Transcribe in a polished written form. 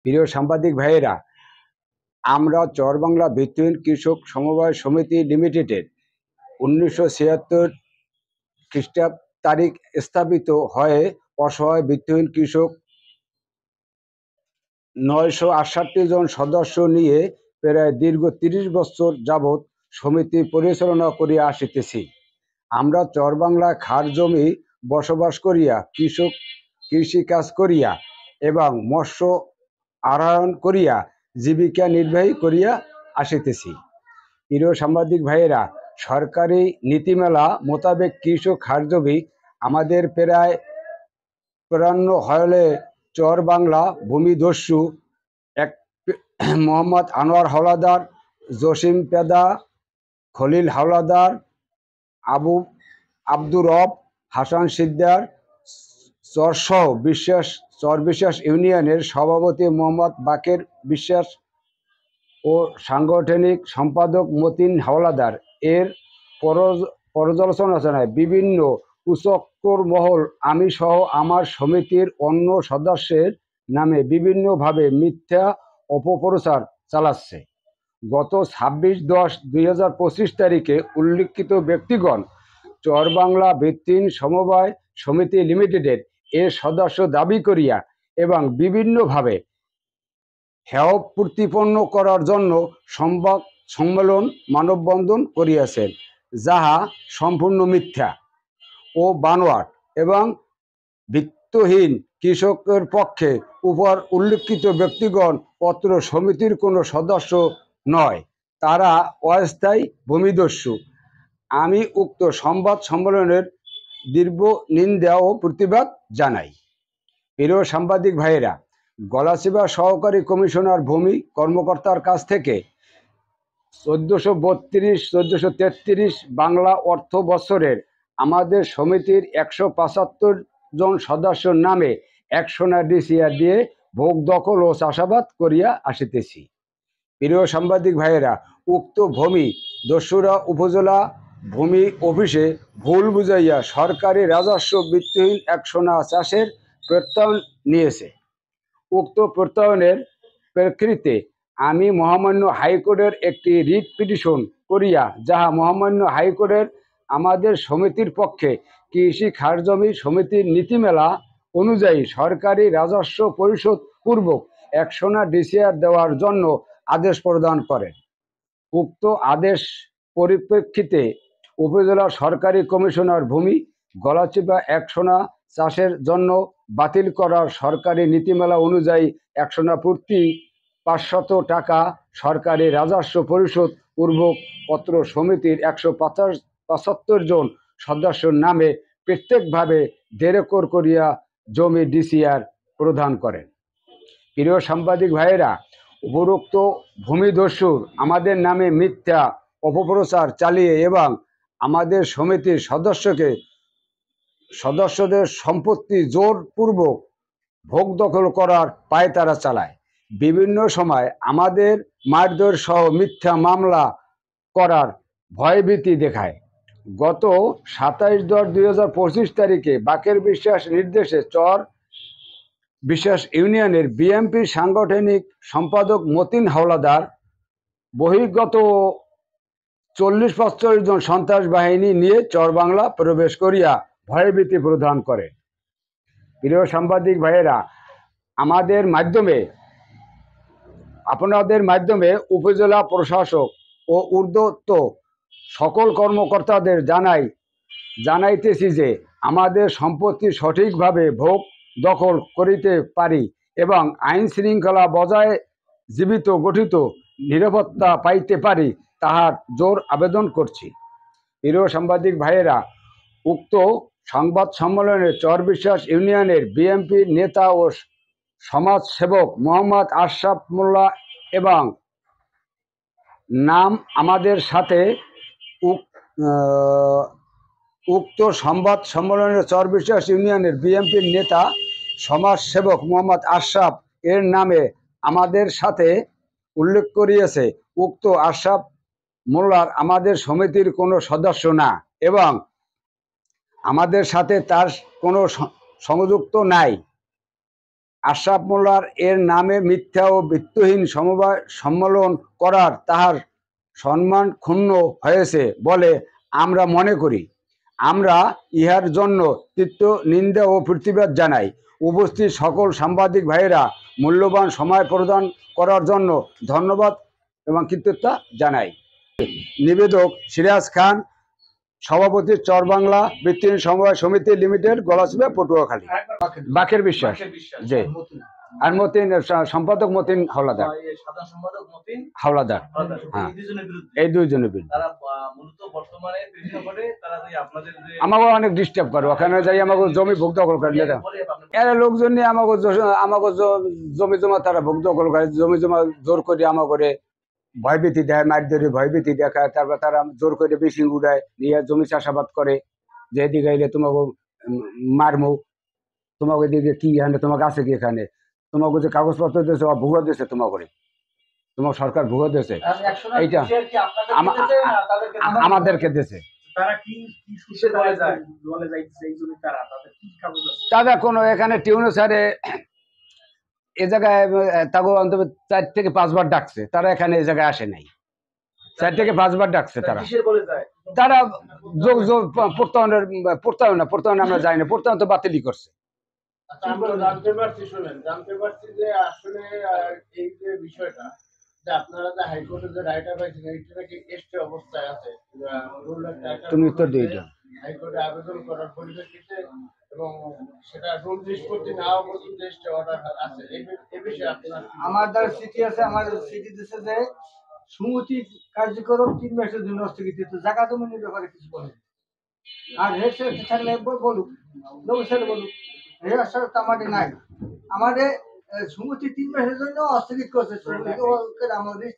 প্রিয় সাংবাদিক ভাইয়েরা, আমরা চরবাংলা ভিত্তিহীন কৃষক সমবায় সমিতি লিমিটেডের 1976 খ্রিস্টাব্দ তারিখ স্থাপিত হয়ে অসহায় ভিত্তিহীন কৃষক 968 জন সদস্য নিয়ে প্রায় দীর্ঘ 30 বছর যাবৎ সমিতি পরিচালনা করিয়া আসিতেছি। আমরা চরবাংলায় খার জমি বসবাস করিয়া কৃষিকাজ করিয়া এবং মৎস্য আহরণ করিয়া জীবিকা নির্বাহী করিয়া আসিতেছি। প্রিয় সাংবাদিক ভাইয়েরা, সরকারি নীতিমালা মোতাবেক কৃষক খার জমি আমাদের প্রায় 53 হলে চরবাংলা ভূমিদস্যু এক মোহাম্মদ আনোয়ার হাওলাদার, জসিম পেদা, খলিল হাওলাদার, আব্দুর রব, হাসান সিকদার চর বিশ্বাস ইউনিয়নের সভাপতি মোহাম্মদ বাকের বিশ্বাস ও সাংগঠনিক সম্পাদক মতিন হাওলাদার এর পর্যালোচনায় বিভিন্ন কুচক্কর মহল আমি সহ আমার সমিতির অন্য সদস্যের নামে বিভিন্নভাবে মিথ্যা অপপ্রচার চালাচ্ছে। গত 26/10/2025 তারিখে উল্লিখিত ব্যক্তিগণ চরবাংলা ভিত্তিহীন সমবায় সমিতি লিমিটেডের এর সদস্য দাবি করিয়া এবং বিভিন্নভাবে হেয় প্রতিপন্ন করার জন্য সংবাদ সম্মেলন মানববন্ধন করিয়াছেন, যাহা সম্পূর্ণ মিথ্যা ও বানোয়াট এবং ভিত্তিহীন। কৃষকের পক্ষে উপর উল্লিখিত ব্যক্তিগণ পত্র সমিতির কোনো সদস্য নয়, তারা অস্থায়ী ভূমিদস্যু। আমি উক্ত সংবাদ সম্মেলনের তীব্র নিন্দা ও প্রতিবাদ জানাই। প্রিয় সাংবাদিক ভাইয়েরা, গলাচিপা সহকারী কমিশনার ভূমি কর্মকর্তার কাছ থেকে 1432-1433 বাংলা অর্থ বৎসরের আমাদের সমিতির 175 জন সদস্যর নামে 100 ডিসিআর দিয়ে ভোগ দখল ও চাষাবাদ করিয়া আসিতেছি। প্রিয় সাংবাদিক ভাইয়েরা, উক্ত ভূমি দস্যুরা উপজেলা ভূমি অফিসে ভুল বুঝাইয়া সরকারি রাজস্ব ভিত্তিহীন 100 চাষের প্রত্যয়ন নিয়েছে। উক্ত প্রত্যয়নের প্রেক্ষিতে আমি মহামান্য হাইকোর্টের একটি রিট পিটিশন করিয়া, যাহা মহামান্য হাইকোর্টের আমাদের সমিতির পক্ষে কৃষি খার জমি সমিতির নীতিমালা অনুযায়ী সরকারি রাজস্ব পরিশোধ পূর্বক 100 ডিসিআর দেওয়ার জন্য আদেশ প্রদান করেন। উক্ত আদেশ পরিপ্রেক্ষিতে উপজেলা সরকারি কমিশনার ভূমি গলাচিপা 100 চাষের জন্য বাতিল করার সরকারি নীতিমালা অনুযায়ী 100 প্রতি 500 টাকা সরকারি রাজস্ব পরিশোধ পূর্বক পত্র সমিতির 175 জন সদস্যর নামে প্রত্যেকভাবে 1.5 একর করিয়া জমি ডিসিআর প্রদান করেন। প্রিয় সাংবাদিক ভাইয়েরা, উপরোক্ত ভূমিদস্যুর আমাদের নামে মিথ্যা অপপ্রচার চালিয়ে এবং আমাদের সমিতির সদস্যদের সম্পত্তি জোরপূর্বক ভোগ দখল করার পায়তারা চালায়। বিভিন্ন সময় আমাদের মারধর সহ মিথ্যা মামলা করার ভয়ভীতি দেখায়। গত 27/10/2025 তারিখে বাকের বিশ্বাস নির্দেশে চর বিশ্বাস ইউনিয়নের বিএমপি সাংগঠনিক সম্পাদক মতিন হাওলাদার বহির্গত 40-45 জন সন্ত্রাস বাহিনী নিয়ে চরবাংলা প্রবেশ করিয়া ভয়ভীতি প্রদান করে। প্রিয় সাংবাদিক ভাইয়েরা, আপনাদের মাধ্যমে উপজেলা প্রশাসক ও ঊর্ধ্বতন সকল কর্মকর্তাদের জানাইতেছি যে আমাদের সম্পত্তি সঠিকভাবে ভোগ দখল করিতে পারি এবং আইন শৃঙ্খলা বজায় জীবিত গঠিত নিরাপত্তা পাইতে পারি, তাহার জোর আবেদন করছি। প্রিয় সাংবাদিক ভাইয়েরা, উক্ত সংবাদ সম্মেলনে চর বিশ্বাস ইউনিয়নের বিএনপির নেতা ও সমাজ সেবক মোহাম্মদ আশরাফ মোল্লা এবং নাম আমাদের সাথে উক্ত সংবাদ সম্মেলনের চর বিশ্বাস ইউনিয়নের বিএনপির নেতা সমাজ সেবক মোহাম্মদ আশরাফ এর নামে আমাদের সাথে উল্লেখ করিয়েছে। উক্ত আশরাফ মোল্লার আমাদের সমিতির কোনো সদস্য না এবং আমাদের সাথে তার কোনো সংযুক্ত নাই। আশরাফ মোল্লার এর নামে মিথ্যা ও ভিত্তিহীন সমবায় সম্মেলন করার তাহার সম্মান ক্ষুণ্ণ হয়েছে বলে আমরা মনে করি। আমরা ইহার জন্য তীব্র নিন্দা ও প্রতিবাদ জানাই। উপস্থিত সকল সাংবাদিক ভাইয়েরা মূল্যবান সময় প্রদান করার জন্য ধন্যবাদ এবং কৃতজ্ঞতা জানাই। নিবেদক সিরাজ খান, সভাপতি চরবাংলা ভিত্তিহীন সমবায় সমিতি লিমিটেড, গলাচিপা, পটুয়াখালী। বাকের বিশ্বাস জি। আর মতিন সম্পাদক মতিন হাওলাদার। হাওলাদার, হ্যাঁ, এই দুইজনের বিরুদ্ধে আমাকে অনেক ডিস্টার্ব করে। ওখানে যাই আমাকে জমি ভোগ দখল করে এরা লোকজন নিয়ে আমাকে জমি জমা তারা ভোগ দখল করে, জমি জমা জোর করে আমাকে ভয়ভীতি দেয়, মার ধরে ভয়ভীতি দেখায়। তারপর তারা জোর করে মেশিন উড়ায় নিয়ে জমি চাষাবাদ করে, যে এদিকে এলে তোমাকে মারমু, তোমাকে দিকে কি এখানে তোমাকে আছে কি, এখানে তোমাকে যে কাগজপত্র দিয়েছে ভুয়া দিয়েছে, তোমাকে তোমার সরকার ভুয়া দিয়েছে, এইটা আমাদেরকে দিয়েছে। তাদের কোনো এখানে টিউনো স্যারে এ জায়গায় তাকে অন্তত 4 থেকে 5 বার ডাকছে, তারা এখানে এই জায়গায় আসে নাই। 4 থেকে 5 বার ডাকছে তারা। তারা প্রত্যয়ন আমরা যাই না, প্রত্যয়ন তো বাতিলই করছে। আমরা জানতে পারছি, জানতে পারছি যে আসলে এই যে বিষয়টা, যে আপনারা যে হাইকোর্টে যে রায়টা পাইছেন, এইটা নাকি এসটি অবস্থায় আছে। তুমি উত্তর দিই। হাইকোর্টে আবেদন করার পরিপ্রেক্ষিতে এবং সেটা রুল নিষ্পত্তি না হওয়া পর্যন্ত এসটি অর্ডার আছে। এই বিষয়ে আপনার আমার দ্বারা চিঠি আছে, আমার চিঠি দিচ্ছে যে সুমতি কার্যক্রম 3 মাসের জন্য স্থগিত, জায়গা জমিনের ব্যাপারে কিছু বলে। আর হেসে থাকলে বলুক, বলুক, এই আসলে তো আমাদের নাই। আমাদের সুমতি 3 মাসের জন্য স্থগিত করছে আমাদের।